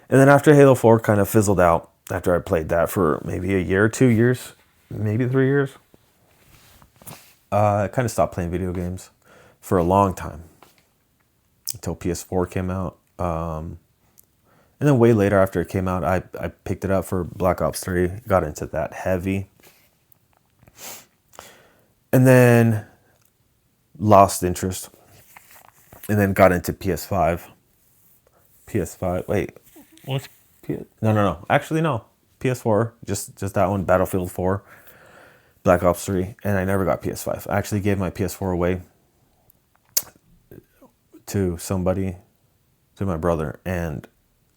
And then after Halo 4 kind of fizzled out, after I played that for maybe a year, 2 years, maybe 3 years, I kind of stopped playing video games for a long time until PS4 came out. And then way later after it came out, I picked it up for Black Ops 3, got into that heavy. And then lost interest. And then got into PS5. Wait, what's PS? No. Actually, no. PS4, just that one, Battlefield 4. Black Ops 3, and I never got PS5. I actually gave my PS4 away to somebody, to my brother, and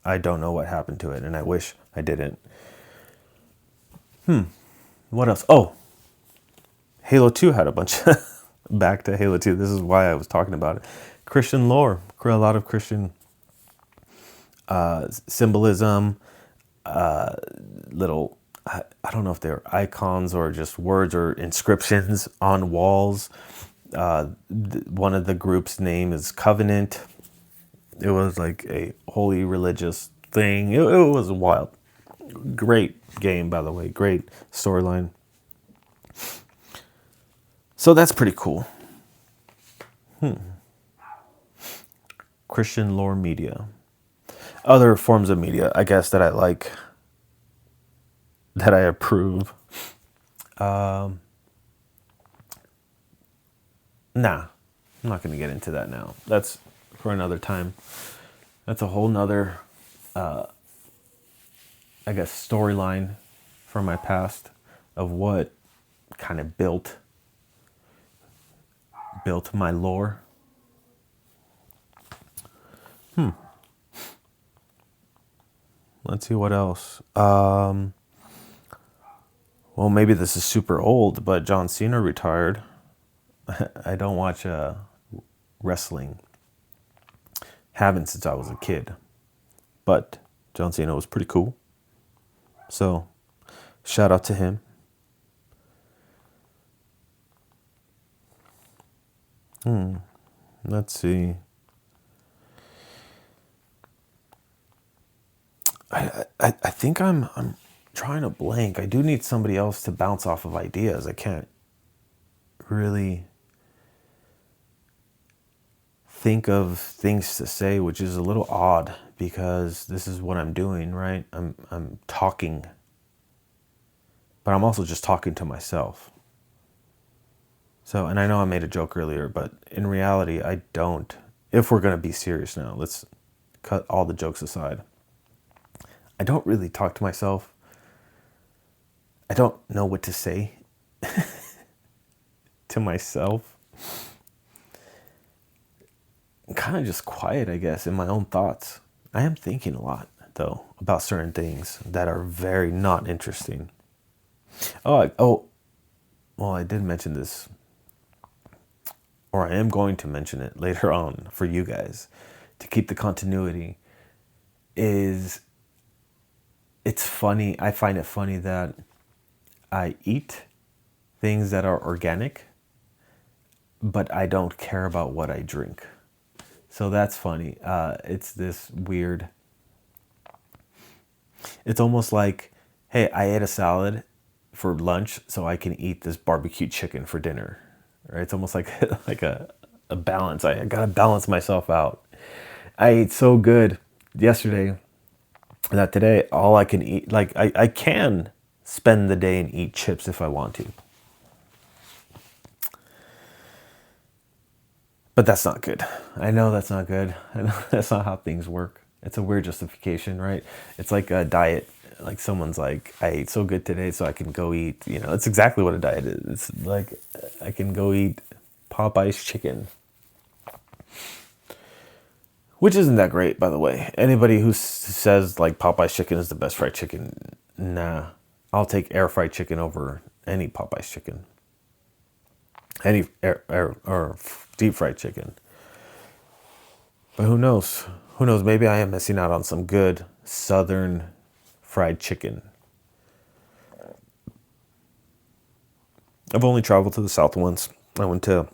I don't know what happened to it, and I wish I didn't. What else? Oh, Halo 2 had a bunch. Back to Halo 2. This is why I was talking about it. Christian lore. A lot of Christian symbolism, little, I don't know if they're icons or just words or inscriptions on walls. One of the group's name is Covenant. It was like a holy religious thing. It was wild. Great game, by the way. Great storyline. So that's pretty cool. Christian lore media. Other forms of media, I guess, that I like, that I approve. Nah, I'm not going to get into that now. That's for another time. That's a whole nother, I guess, storyline from my past of what kind of built my lore. Let's see what else. Well, maybe this is super old, but John Cena retired. I don't watch wrestling. Haven't since I was a kid. But John Cena was pretty cool. So, shout out to him. Let's see. I think I'm trying to blank. I do need somebody else to bounce off of ideas. I can't really think of things to say, which is a little odd because this is what I'm doing, right? I'm talking, but I'm also just talking to myself. So, and I know I made a joke earlier, but in reality, I don't. If we're going to be serious now, let's cut all the jokes aside. I don't really talk to myself. I don't know what to say to myself. I'm kind of just quiet, I guess, in my own thoughts. I am thinking a lot, though, about certain things that are very not interesting. Well, I did mention this, or I am going to mention it later on for you guys to keep the continuity. It's funny. I find it funny that I eat things that are organic, but I don't care about what I drink. So that's funny. It's this weird. It's almost like, hey, I ate a salad for lunch, so I can eat this barbecue chicken for dinner. Right? It's almost like a balance. I gotta balance myself out. I ate so good yesterday that today all I can eat, like I can spend the day and eat chips if I want to. But that's not good. I know that's not good. I know that's not how things work. It's a weird justification, right? It's like a diet. Like someone's like, I ate so good today, so I can go eat. You know, it's exactly what a diet is. It's like I can go eat Popeye's chicken, which isn't that great, by the way. Anybody who says like Popeye's chicken is the best fried chicken, nah. I'll take air fried chicken over any Popeye's chicken. Any air or deep fried chicken. But who knows? Who knows? Maybe I am missing out on some good southern fried chicken. I've only traveled to the South once. I went to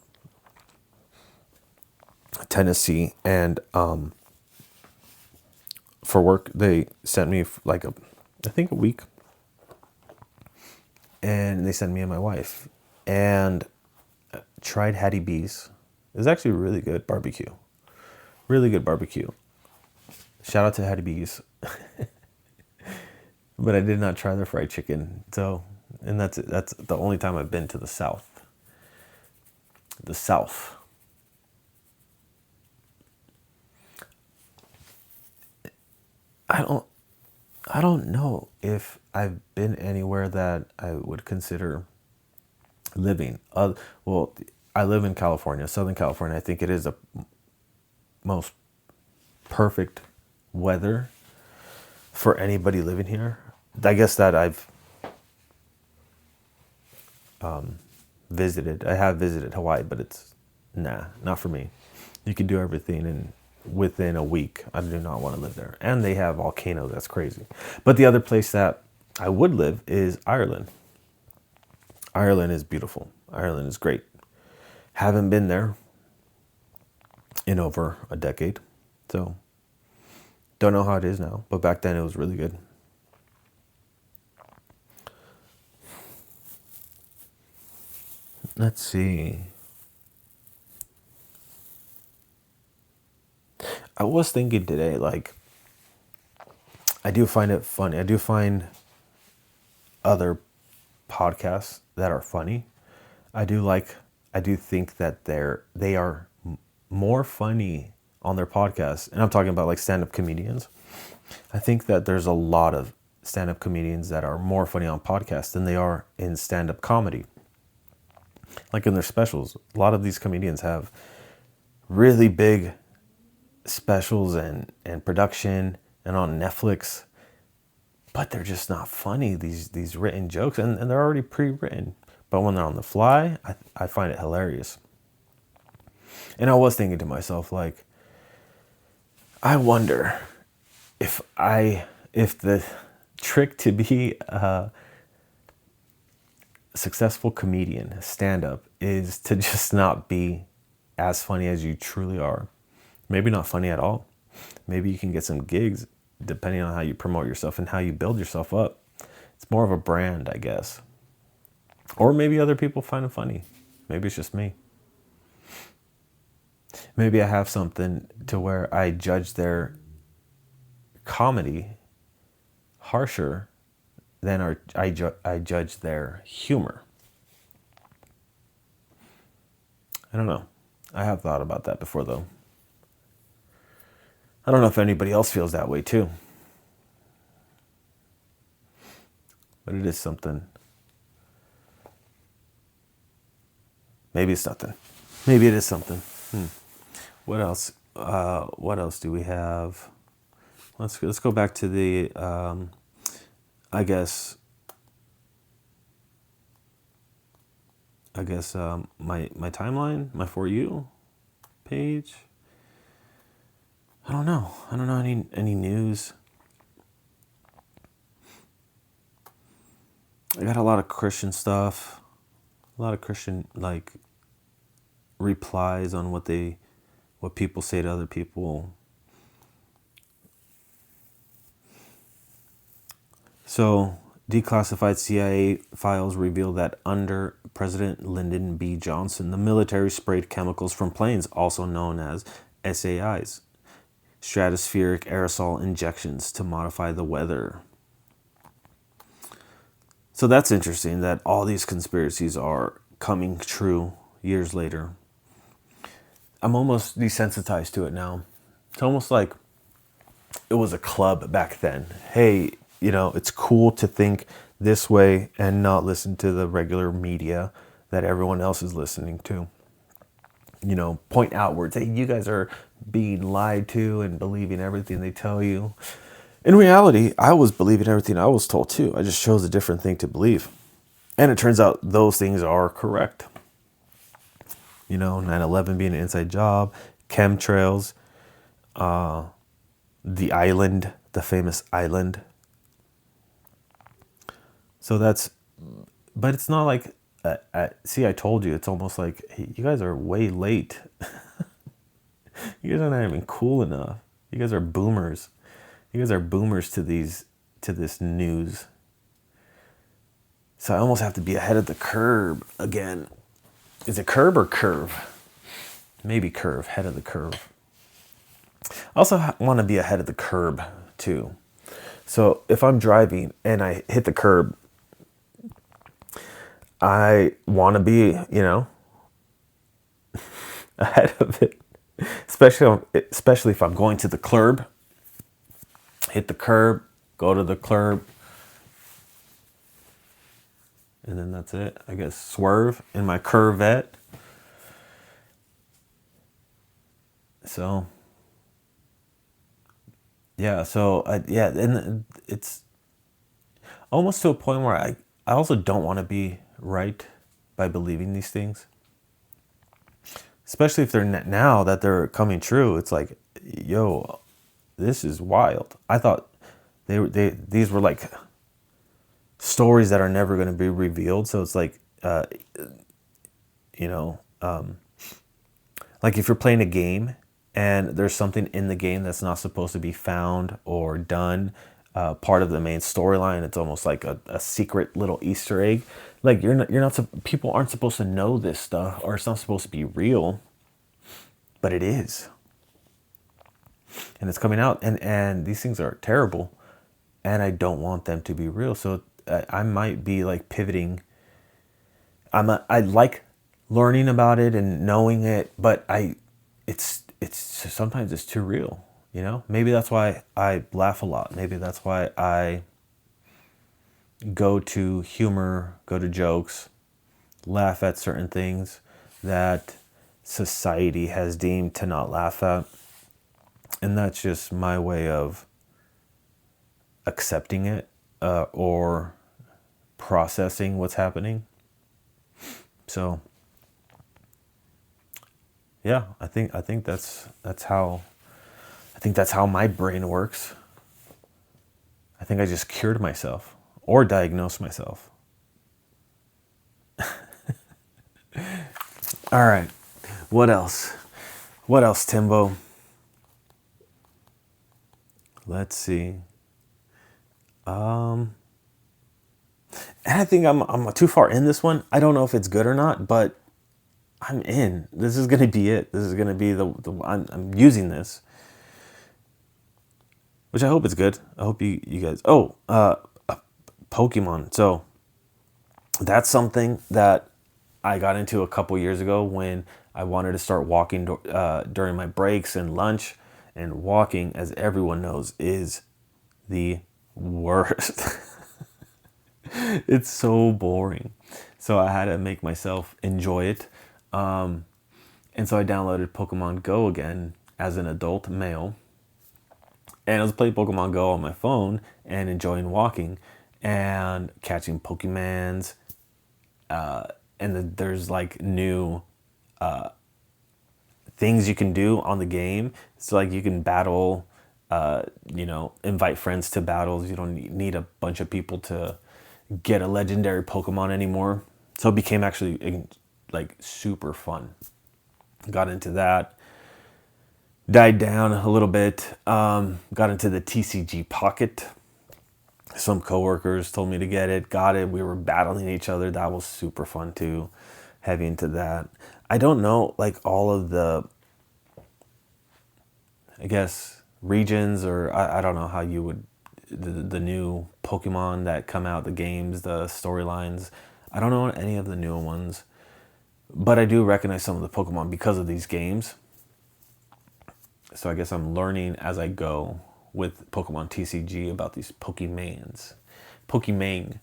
Tennessee, and for work they sent me like I think a week, and they sent me and my wife, and tried Hattie B's. It was actually really good barbecue. Really good barbecue. Shout out to Hattie B's. But I did not try their fried chicken. So, and that's the only time I've been to the South. The South. I don't know if I've been anywhere that I would consider living. Well, I live in California, Southern California. I think it is the most perfect weather for anybody living here. I guess that I've visited. I have visited Hawaii, but it's not for me. You can do everything in within a week. I do not want to live there. And they have volcanoes. That's crazy. But the other place that I would live is Ireland. Ireland is beautiful. Ireland is great. Haven't been there in over a decade. So don't know how it is now, but back then it was really good. Let's see. I was thinking today, like, I do find it funny. I do find other podcasts that are funny. I do think that they are more funny on their podcasts, and I'm talking about like stand-up comedians. I think that there's a lot of stand-up comedians that are more funny on podcasts than they are in stand-up comedy. Like in their specials, a lot of these comedians have really big specials and production and on Netflix, but they're just not funny, these written jokes, and they're already pre-written. But when they're on the fly, I find it hilarious. And I was thinking to myself, like, I wonder if the trick to be a successful comedian, stand up, is to just not be as funny as you truly are. Maybe not funny at all. Maybe you can get some gigs depending on how you promote yourself and how you build yourself up. It's more of a brand, I guess. Or maybe other people find it funny. Maybe it's just me. Maybe I have something to where I judge their comedy harsher than I judge their humor. I don't know. I have thought about that before, though. I don't know if anybody else feels that way, too. But it is something. Maybe it's nothing. Maybe it is something. What else? What else do we have? Let's go back to the. I guess. My timeline, my For You page. I don't know. I don't know any news. I got a lot of Christian stuff. A lot of Christian like replies on what people say to other people. So, declassified CIA files reveal that under President Lyndon B. Johnson, the military sprayed chemicals from planes, also known as SAIs, stratospheric aerosol injections, to modify the weather. So that's interesting that all these conspiracies are coming true years later. I'm almost desensitized to it now. It's almost like it was a club back then. Hey, it's cool to think this way and not listen to the regular media that everyone else is listening to. Point outwards. Hey, you guys are being lied to and believing everything they tell you. In reality, I was believing everything I was told too. I just chose a different thing to believe. And it turns out those things are correct. 9/11 being an inside job, chemtrails, the island, the famous island. So but it's not like, see, I told you, it's almost like, hey, you guys are way late. You guys are not even cool enough. You guys are boomers. You guys are boomers to this news. So I almost have to be ahead of the curve again. Is it curb or curve? Maybe curve, head of the curve. I also want to be ahead of the curb too. So if I'm driving and I hit the curb, I want to be, ahead of it. Especially if I'm going to the curb. Hit the curb, go to the curb. and then that's it. I guess swerve in my Corvette. So yeah, yeah, and it's almost to a point where I also don't want to be right by believing these things, especially if they're now that they're coming true. It's like, yo, this is wild. I thought these were like stories that are never going to be revealed. So it's like, you know, like if you're playing a game and there's something in the game that's not supposed to be found or done, part of the main storyline, it's almost like a secret little Easter egg. Like people aren't supposed to know this stuff, or it's not supposed to be real, but it is. And it's coming out, and these things are terrible, and I don't want them to be real. So I might be like pivoting. I like learning about it and knowing it, but it's sometimes it's too real, you know? Maybe that's why I laugh a lot. Maybe that's why I go to humor, go to jokes, laugh at certain things that society has deemed to not laugh at. And that's just my way of accepting it, or processing what's happening. So yeah, I think that's how my brain works. I think I just cured myself or diagnosed myself. All right. What else? What else, Timbo? Let's see. And I think I'm too far in this one. I don't know if it's good or not, but I'm in. This is gonna be it. This is gonna be the I'm using this, which I hope it's good. I hope you guys. Oh, Pokemon. So that's something that I got into a couple years ago when I wanted to start walking during my breaks and lunch. And walking, as everyone knows, is the worst. It's so boring. So I had to make myself enjoy it. And so I downloaded Pokemon Go again as an adult male. And I was playing Pokemon Go on my phone and enjoying walking and catching Pokemans. And then there's like new things you can do on the game. So like you can battle, invite friends to battles. You don't need a bunch of people to get a legendary Pokemon anymore. So it became actually like super fun. Got into that. Died down a little bit. Got into the TCG Pocket. Some coworkers told me to get it. Got it. We were battling each other. That was super fun too. Heavy into that. I don't know, like all of the, I guess, regions, or I don't know how you would, the new Pokemon that come out, the games, the storylines. I don't know any of the newer ones, but I do recognize some of the Pokemon because of these games. So I guess I'm learning as I go with Pokemon TCG about these Pokemans. Pokemon. It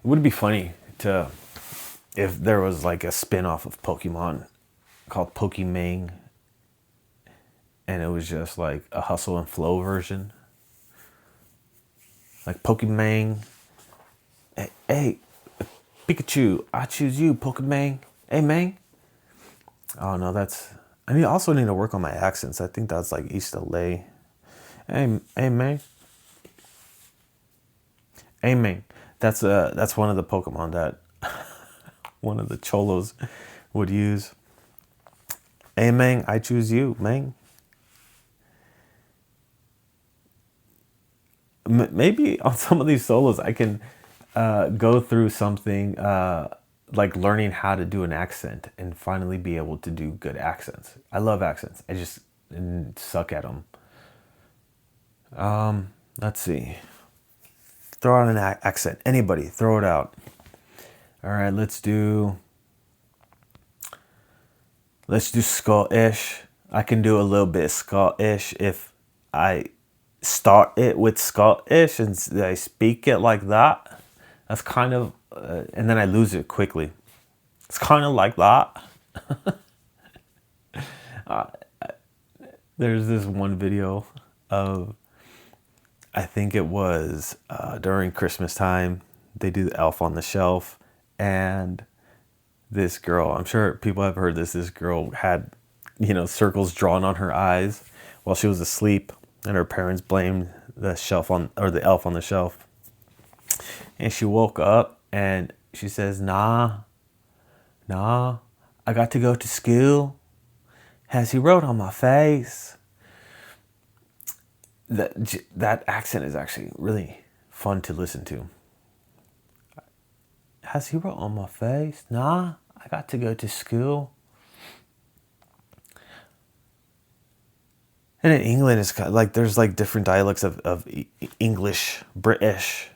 would be funny if there was like a spin-off of Pokemon called Pokemon, and it was just like a hustle and flow version. Like Pokemon. Hey, Pikachu, I choose you, Pokemon. Hey, man. Oh, no, I also need to work on my accents. I think that's like East LA. Hey, man. Hey, man. That's one of the Pokemon that one of the cholos would use. Hey, man, I choose you, man. Maybe on some of these solos I can go through something like learning how to do an accent and finally be able to do good accents. I love accents. I just suck at them. Let's see. Throw out an accent. Anybody, throw it out. All right, let's do Scottish. I can do a little bit of Scottish if I start it with Scottish and I speak it like that. That's kind of and then I lose it quickly. It's kind of like that. There's this one video of, I think it was during Christmas time, they do the Elf on the Shelf, and this girl, I'm sure people have heard this girl had, circles drawn on her eyes while she was asleep, and her parents blamed the elf on the shelf. And she woke up and she says, nah, I got to go to school. As he wrote on my face. That accent is actually really fun to listen to. Has he wrote on my face? Nah, I got to go to school. And in England, it's kind of like there's like different dialects of English, British,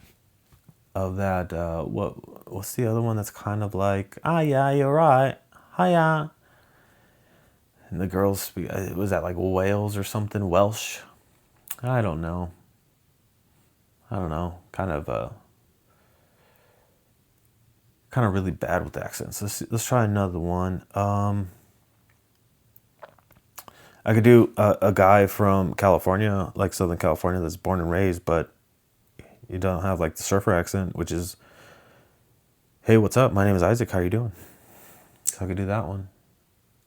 of that. What's the other one that's kind of like, yeah, you're right, hiya. And the girls speak, was that like Wales or something, Welsh? I don't know. Kind of really bad with accents. Let's try another one. I could do a guy from California, like Southern California, that's born and raised, but you don't have like the surfer accent, which is, hey, what's up? My name is Isaac. How you doing? So I could do that one.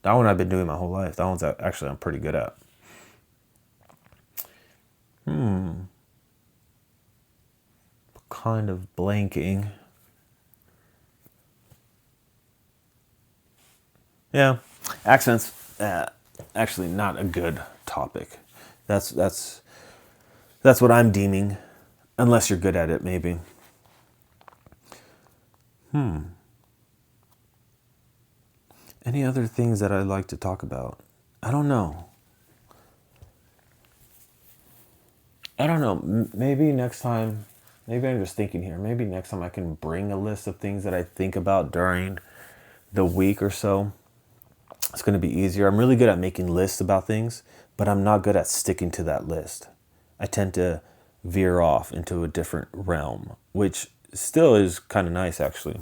That one I've been doing my whole life. That one's actually I'm pretty good at. Kind of blanking. Yeah, accents. Actually, not a good topic. That's what I'm deeming, unless you're good at it, maybe. Any other things that I'd like to talk about? I don't know. Maybe next time. Maybe I'm just thinking here. Maybe next time I can bring a list of things that I think about during the week or so. It's going to be easier. I'm really good at making lists about things, but I'm not good at sticking to that list. I tend to veer off into a different realm, which still is kind of nice, actually.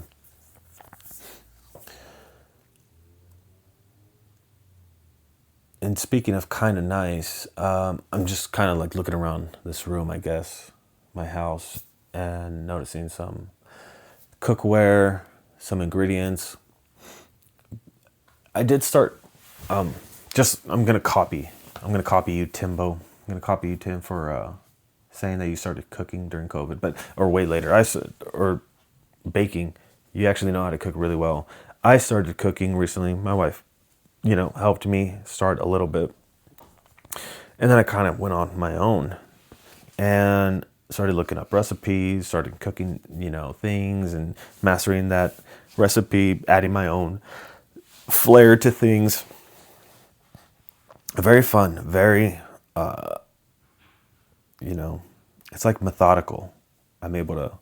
And speaking of kind of nice, I'm just kind of like looking around this room, I guess, my house, and noticing some cookware, some ingredients. I did start, I'm going to copy you, Timbo. I'm going to copy you, Tim, for saying that you started cooking during COVID, or way later. Or baking. You actually know how to cook really well. I started cooking recently. My wife, helped me start a little bit. And then I kind of went on my own and started looking up recipes, started cooking, things and mastering that recipe, adding my own flair to things. Very fun, very, it's like methodical. I'm able to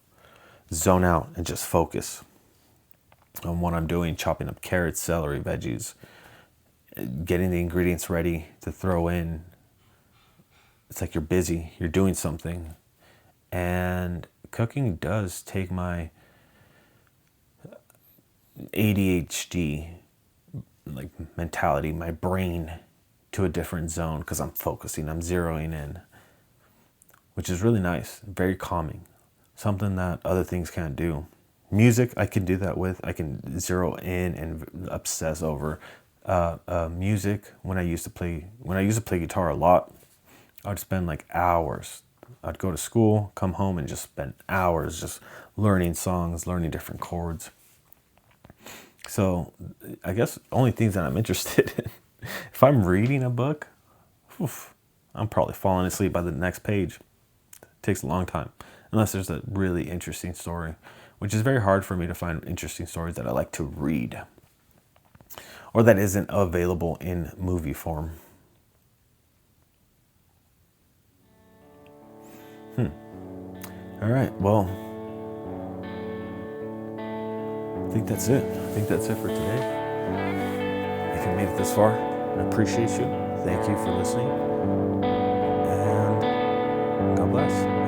zone out and just focus on what I'm doing, chopping up carrots, celery, veggies, getting the ingredients ready to throw in. It's like you're busy, you're doing something. And cooking does take my ADHD like mentality, my brain, to a different zone because I'm focusing, I'm zeroing in, which is really nice, very calming, something that other things can't do. Music, I can do that with. I can zero in and obsess over music. When I used to play guitar a lot, I'd spend like hours. I'd go to school, come home, and just spend hours just learning songs, learning different chords. So I guess only things that I'm interested in. If I'm reading a book, I'm probably falling asleep by the next page. It takes a long time, unless there's a really interesting story, which is very hard for me to find interesting stories that I like to read, or that isn't available in movie form. All right, well, I think that's it. For today. If you made it this far, I appreciate you. Thank you for listening. And God bless.